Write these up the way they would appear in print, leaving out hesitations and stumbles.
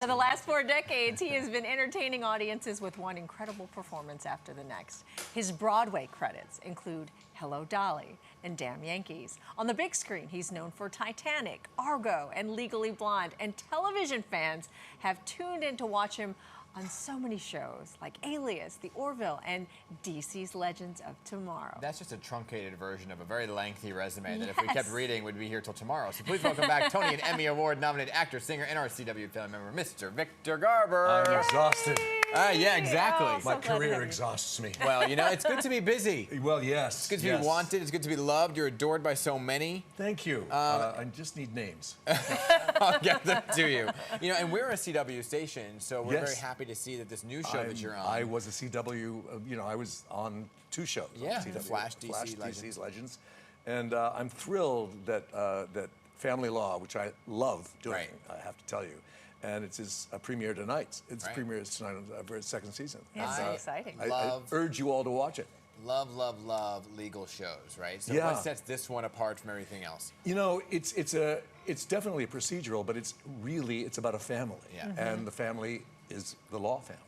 For the last 4 decades, he has been entertaining audiences with one incredible performance after the next. His Broadway credits include Hello, Dolly and Damn Yankees. On the big screen, he's known for Titanic, Argo, and Legally Blonde. And television fans have tuned in to watch him on so many shows like Alias, The Orville, and DC's Legends of Tomorrow. That's just a truncated version of a very lengthy resume that if we kept reading would be here till tomorrow. So please welcome back Tony and Emmy Award nominated actor, singer, and our CW family member, Mr. Victor Garber. I'm exhausted. Yeah, exactly. Oh, My career exhausts me. Well, you know, it's good to be busy. Well, yes. It's good to be wanted. It's good to be loved. You're adored by so many. Thank you. I just need names. I'll get them to you. You know, and we're a CW station, so we're very happy to see that this new show that you're on. I was a CW, you know, I was on 2 shows. Yeah, CW, Flash, DC's Legends. And I'm thrilled that that Family Law, which I love doing, I have to tell you, and it's his premiere tonight. It's premieres tonight for its 2nd season. It's so exciting. I urge you all to watch it. Love, love, love legal shows, right? So what sets this one apart from everything else? You know, it's definitely a procedural, but it's about a family. Yeah. And the family is the Law family.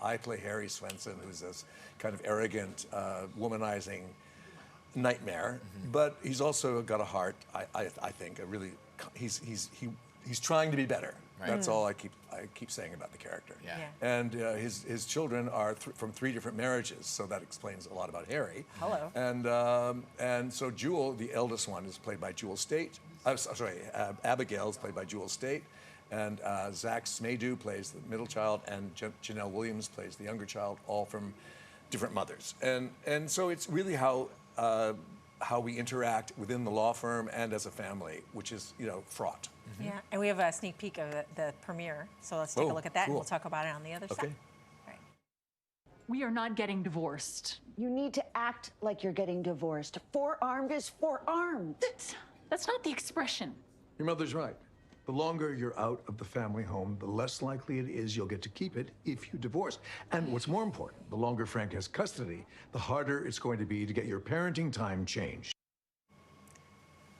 I play Harry Swenson, who's this kind of arrogant, womanizing nightmare, but he's also got a heart. I think he's trying to be better. Right. That's all I keep saying about the character. Yeah. And his children are from 3 different marriages, so that explains a lot about Harry. Hello. And so Jewel, the eldest one, is played by Jewel State. Abigail is played by Jewel State, and Zach Smaydew plays the middle child, and Janelle Williams plays the younger child, all from different mothers. And so it's really how we interact within the law firm and as a family, which is, you know, fraught. Yeah, and we have a sneak peek of the premiere, so let's take a look at that, and we'll talk about it on the other side. Okay. All right. We are not getting divorced. You need to act like you're getting divorced. Forearmed is forearmed. That's not the expression. Your mother's right. The longer you're out of the family home, the less likely it is you'll get to keep it if you divorce. And what's more important, the longer Frank has custody, the harder it's going to be to get your parenting time changed.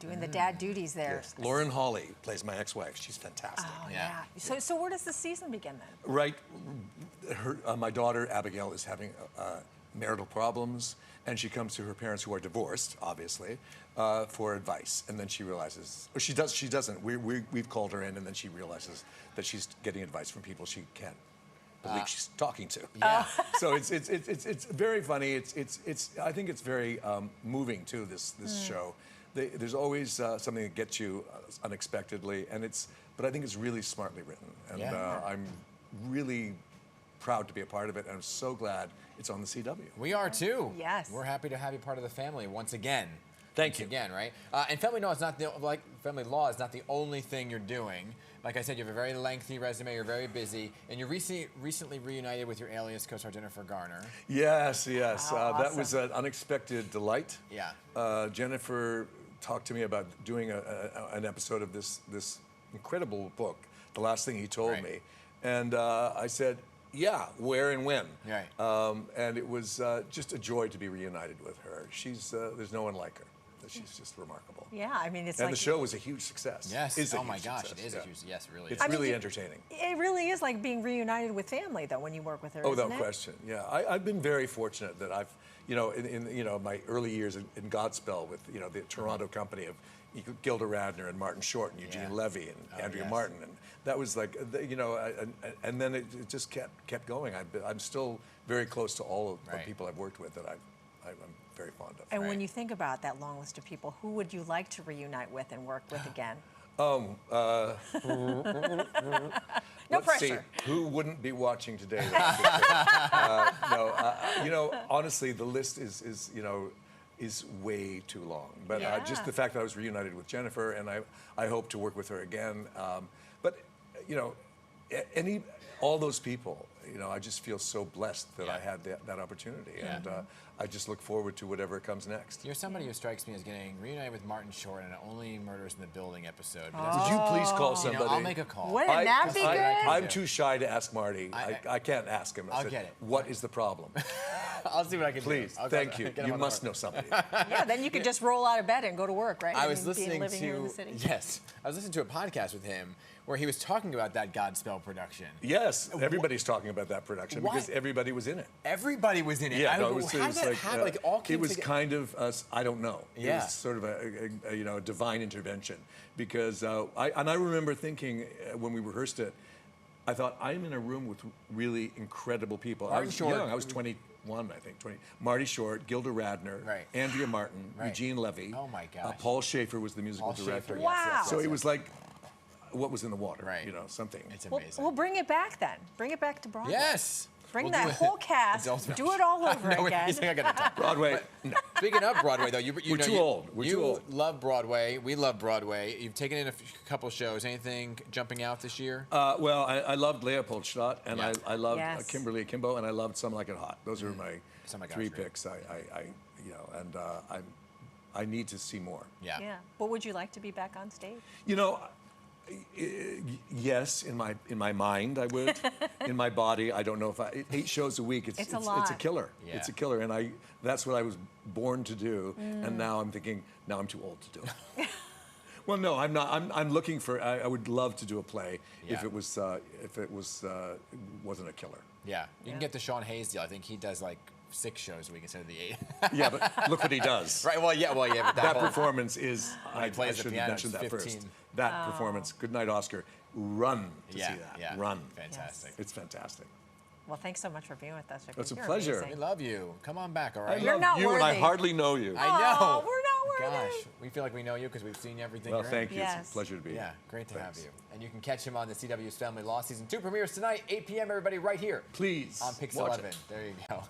Doing the dad duties there. Yes. Lauren Hawley plays my ex-wife. She's fantastic. Oh, yeah. So where does the season begin then? Right. My daughter, Abigail, is having marital problems, and she comes to her parents, who are divorced, obviously, for advice. And then she realizes, or she doesn't. We've called her in, and then she realizes that she's getting advice from people she can't believe she's talking to. Yeah. So it's very funny. I think it's very moving too. This show. There's always something that gets you unexpectedly, but I think it's really smartly written, and I'm really proud to be a part of it, and I'm so glad it's on the CW. We are too. Yes. We're happy to have you part of the family once again. Thank you. Again, right? And family law is not the only thing you're doing. Like I said, you have a very lengthy resume. You're very busy, and you're recently reunited with your Alias co-star Jennifer Garner. Yes. Wow, that was an unexpected delight. Yeah. Jennifer talked to me about doing an episode of this incredible book, The Last Thing He Told Me, and I said, yeah, where and when. Right. And it was just a joy to be reunited with her. There's no one like her. She's just remarkable. Yeah, I mean, it's and the show was a huge success. Yes. Oh my gosh, it is a huge. Yes, really. It's really entertaining. It really is like being reunited with family, though, when you work with her. Oh, isn't no it? question. Yeah, I've been very fortunate that I've, in my early years in Godspell with the Toronto company of Gilda Radner and Martin Short and Eugene Levy and Andrea Martin, and that was like, and then it just kept going. I'm still very close to all of the people I've worked with that I'm very fond of. And when you think about that long list of people, who would you like to reunite with and work with again? No pressure. See, who wouldn't be watching today? Honestly, the list is way too long. But just the fact that I was reunited with Jennifer, and I hope to work with her again. But all those people, I just feel so blessed that I had that opportunity, and I just look forward to whatever comes next. You're somebody who strikes me as getting reunited with Martin Short in an Only Murders in the Building episode. Would you please call somebody? I'll make a call. Wouldn't that be good? I'm too shy to ask Marty. I can't ask him. I'll get it. What is the problem? I'll see what I can do. Please, thank you. You must know somebody. Yeah, then you could just roll out of bed and go to work, right? I was living listening here in the city. Yes, I was listening to a podcast with him where he was talking about that Godspell production. Yes, everybody's talking about that production What? because everybody was in it. Everybody was in it. Yeah, How did that happen? Like, all came it was together. kind of I don't know. Yeah. It was sort of a divine intervention because I remember thinking when we rehearsed it, I thought I'm in a room with really incredible people. I was Short. young. I was 21, I think. 20. Marty Short, Gilda Radner, Right. Andrea Martin, Right. Eugene Levy. Oh my gosh. Paul Schaefer was the musical Paul director. Schaefer, Wow. So it was like what was in the water. Right. You know, something. It's Well, amazing. we'll bring it back then. Bring it back to Broadway. Yes. Bring We'll that do it. whole cast. Adult Do it all over No, again. you think I got to talk. Broadway. No. Speaking of Broadway, though, We're too old. We're you too old. love Broadway. We love Broadway. You've taken in a couple shows. Anything jumping out this year? Well, I loved Leopoldstadt, and Yeah. I loved Yes. Kimberly Akimbo, and I loved Some Like It Hot. Those are my Some Like It three Hot's great. picks. I I need to see more. Yeah. Yeah. But would you like to be back on stage? You know, yes, in my mind I would. In my body, I don't know if 8 shows a week. It's a It's a lot. killer. Yeah. It's a killer, and that's what I was born to do. And now I'm thinking, now I'm too old to do it. Well, no, I'm not. I'm looking for. I would love to do a play Yeah. if it wasn't a killer. Yeah. You can get the Sean Hayes deal. I think he does like 6 shows a week instead of the 8. Yeah, but look what he does. Right. Well, yeah. But That whole, performance is. When he I plays the should have piano, mentioned it's that 15. first. That performance. Good night, Oscar. Run to Yeah. see that. Yeah. Run. Fantastic. It's fantastic. Well, thanks so much for being with us. Victor. It's a You're pleasure. We amazing. love you. Come on back. All right. You're not you, and I worthy. hardly know you. I know. Oh, we're not worthy. Gosh, we feel like we know you because we've seen everything. Well, you're in. thank you. Yes. It's a pleasure to be Yeah, here. great to Thanks. have you. And you can catch him on the CW's Family Law Season 2 premieres tonight, 8 p.m. Everybody, right here Please on Pix watch 11. it. There you go.